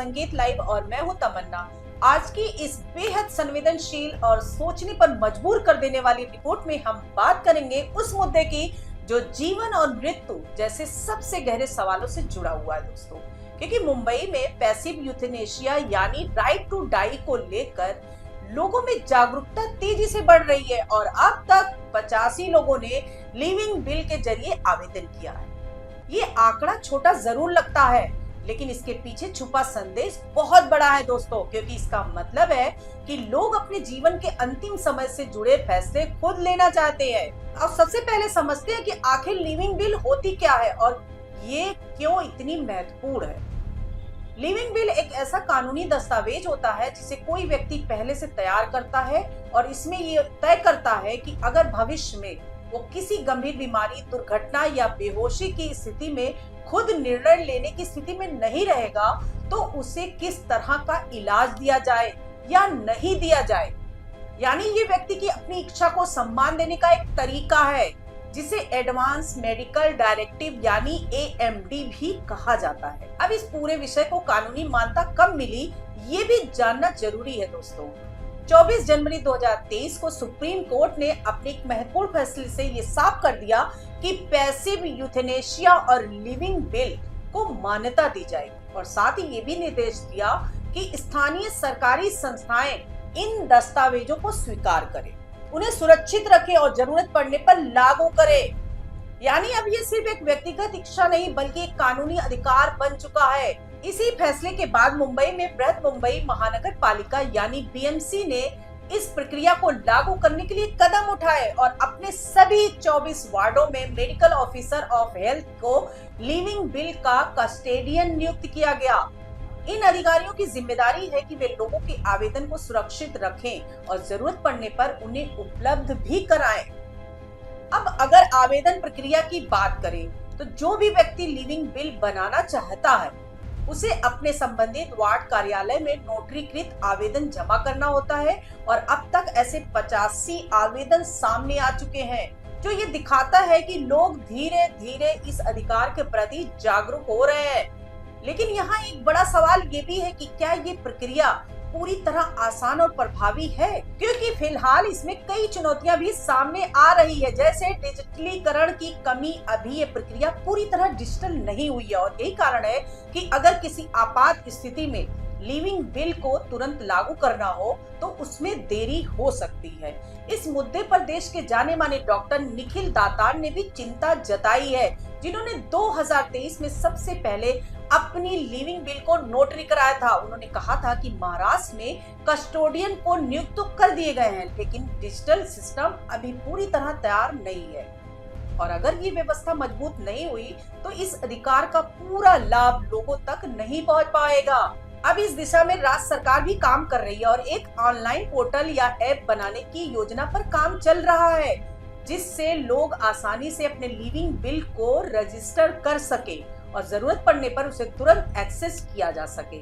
संगीत लाइव और मैं हूं तमन्ना। आज की इस बेहद संवेदनशील और सोचने पर मजबूर कर देने वाली रिपोर्ट में हम बात करेंगे उस मुद्दे की जो जीवन और मृत्यु जैसे सबसे गहरे सवालों से जुड़ा हुआ है दोस्तों। क्योंकि मुंबई में पैसिव यूथेनेशिया यानी राइट टू डाई को लेकर लोगों में जागरूकता तेजी से बढ़ रही है और अब तक 85 लोगों ने लिविंग बिल के जरिए आवेदन किया है। ये आंकड़ा छोटा जरूर लगता है, लेकिन इसके पीछे छुपा संदेश बहुत बड़ा है दोस्तों, क्योंकि इसका मतलब है कि लोग अपने जीवन के अंतिम समय से जुड़े फैसले खुद लेना चाहते हैं। अब सबसे पहले समझते हैं कि आखिर लिविंग बिल होती क्या है और ये क्यों इतनी महत्वपूर्ण है। लिविंग बिल एक ऐसा कानूनी दस्तावेज होता है जिसे कोई व्यक्ति पहले से तैयार करता है और इसमें ये तय करता है कि अगर भविष्य में वो किसी गंभीर बीमारी, दुर्घटना या बेहोशी की स्थिति में खुद निर्णय लेने की स्थिति में नहीं रहेगा तो उसे किस तरह का इलाज दिया जाए या नहीं दिया जाए। यानी ये व्यक्ति की अपनी इच्छा को सम्मान देने का एक तरीका है जिसे एडवांस मेडिकल डायरेक्टिव यानी AMD भी कहा जाता है। अब इस पूरे विषय को कानूनी मान्यता कब मिली ये भी जानना जरूरी है दोस्तों। 24 जनवरी 2023 को सुप्रीम कोर्ट ने अपने एक महत्वपूर्ण फैसले से ये साफ कर दिया कि पैसिव यूथेनेशिया और लिविंग बिल को मान्यता दी जाएगी और साथ ही ये भी निर्देश दिया कि स्थानीय सरकारी संस्थाएं इन दस्तावेजों को स्वीकार करें, उन्हें सुरक्षित रखें और जरूरत पड़ने पर लागू करें। यानी अब ये सिर्फ एक व्यक्तिगत इच्छा नहीं बल्कि एक कानूनी अधिकार बन चुका है। इसी फैसले के बाद मुंबई में बृहद मुंबई महानगर पालिका यानी BMC ने इस प्रक्रिया को लागू करने के लिए कदम उठाए और अपने सभी 24 वार्डों में मेडिकल ऑफिसर ऑफ हेल्थ को लिविंग बिल का कस्टोडियन नियुक्त किया गया। इन अधिकारियों की जिम्मेदारी है कि वे लोगों के आवेदन को सुरक्षित रखें और जरूरत पड़ने पर उन्हें उपलब्ध भी कराएं। अब अगर आवेदन प्रक्रिया की बात करें तो जो भी व्यक्ति लिविंग बिल बनाना चाहता है उसे अपने संबंधित वार्ड कार्यालय में नोटरीकृत आवेदन जमा करना होता है और अब तक ऐसे 85 आवेदन सामने आ चुके हैं, जो ये दिखाता है कि लोग धीरे धीरे इस अधिकार के प्रति जागरूक हो रहे हैं। लेकिन यहाँ एक बड़ा सवाल ये भी है कि क्या ये प्रक्रिया पूरी तरह आसान और प्रभावी है, क्योंकि फिलहाल इसमें कई चुनौतियां भी सामने आ रही है, जैसे डिजिटलीकरण की कमी। अभी ये प्रक्रिया पूरी तरह डिजिटल नहीं हुई है और यही कारण है कि अगर किसी आपात स्थिति में लिविंग बिल को तुरंत लागू करना हो तो उसमें देरी हो सकती है। इस मुद्दे पर देश के जाने माने डॉक्टर निखिल दातार ने भी चिंता जताई है, जिन्होंने 2023 में सबसे पहले अपनी लिविंग बिल को नोटरी कराया था। उन्होंने कहा था कि महाराष्ट्र में कस्टोडियन को नियुक्त कर दिए गए हैं, लेकिन डिजिटल सिस्टम अभी पूरी तरह तैयार नहीं है और अगर ये व्यवस्था मजबूत नहीं हुई तो इस अधिकार का पूरा लाभ लोगों तक नहीं पहुंच पाएगा। अब इस दिशा में राज्य सरकार भी काम कर रही है और एक ऑनलाइन पोर्टल या ऐप बनाने की योजना पर काम चल रहा है, जिससे लोग आसानी से अपने लिविंग बिल को रजिस्टर कर सके और जरूरत पड़ने पर उसे तुरंत एक्सेस किया जा सके।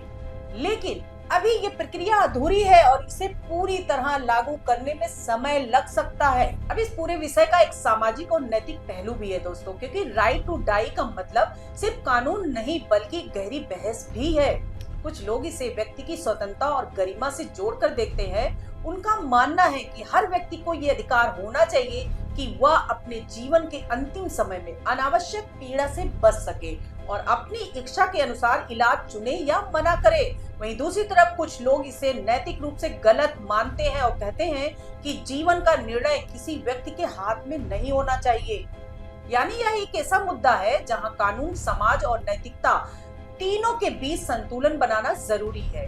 लेकिन अभी ये प्रक्रिया अधूरी है और इसे पूरी तरह लागू करने में समय लग सकता है। अब इस पूरे विषय का एक सामाजिक और नैतिक पहलू भी है दोस्तों, क्योंकि राइट टू डाई का मतलब सिर्फ कानून नहीं बल्कि गहरी बहस भी है। कुछ लोग इसे व्यक्ति की स्वतंत्रता और गरिमा से जोड़कर देखते हैं। उनका मानना है कि हर व्यक्ति को ये अधिकार होना चाहिए कि वह अपने जीवन के अंतिम समय में अनावश्यक पीड़ा से बच सके और अपनी इच्छा के अनुसार इलाज चुने या मना करे। वहीं दूसरी तरफ कुछ लोग इसे नैतिक रूप से गलत मानते हैं और कहते हैं कि जीवन का निर्णय किसी व्यक्ति के हाथ में नहीं होना चाहिए। यानी यह एक ऐसा मुद्दा है जहां कानून, समाज और नैतिकता तीनों के बीच संतुलन बनाना जरूरी है।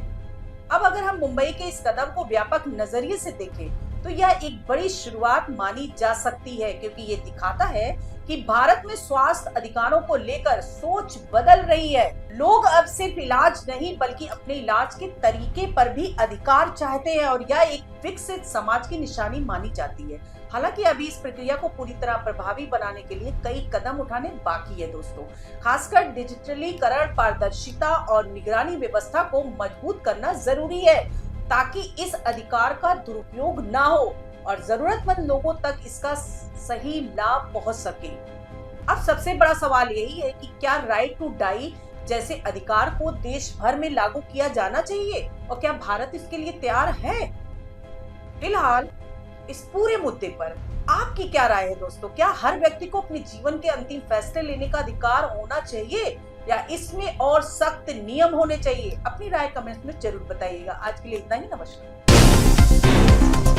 अब अगर हम मुंबई के इस कदम को व्यापक नजरिए से देखें तो यह एक बड़ी शुरुआत मानी जा सकती है, क्योंकि ये दिखाता है कि भारत में स्वास्थ्य अधिकारों को लेकर सोच बदल रही है। लोग अब सिर्फ इलाज नहीं बल्कि अपने इलाज के तरीके पर भी अधिकार चाहते हैं और यह एक विकसित समाज की निशानी मानी जाती है। हालांकि अभी इस प्रक्रिया को पूरी तरह प्रभावी बनाने के लिए कई कदम उठाने बाकी है दोस्तों। खासकर डिजिटलीकरण, पारदर्शिता और निगरानी व्यवस्था को मजबूत करना जरूरी है ताकि इस अधिकार का दुरुपयोग ना हो और जरूरतमंद लोगों तक इसका सही लाभ पहुंच सके। अब सबसे बड़ा सवाल यही है कि क्या राइट टू डाई जैसे अधिकार को देश भर में लागू किया जाना चाहिए और क्या भारत इसके लिए तैयार है? फिलहाल इस पूरे मुद्दे पर आपकी क्या राय है दोस्तों? क्या हर व्यक्ति को अपने जीवन के अंतिम फैसले लेने का अधिकार होना चाहिए या इसमें और सख्त नियम होने चाहिए? अपनी राय कमेंट्स में जरूर बताइएगा। आज के लिए इतना ही, नमस्कार।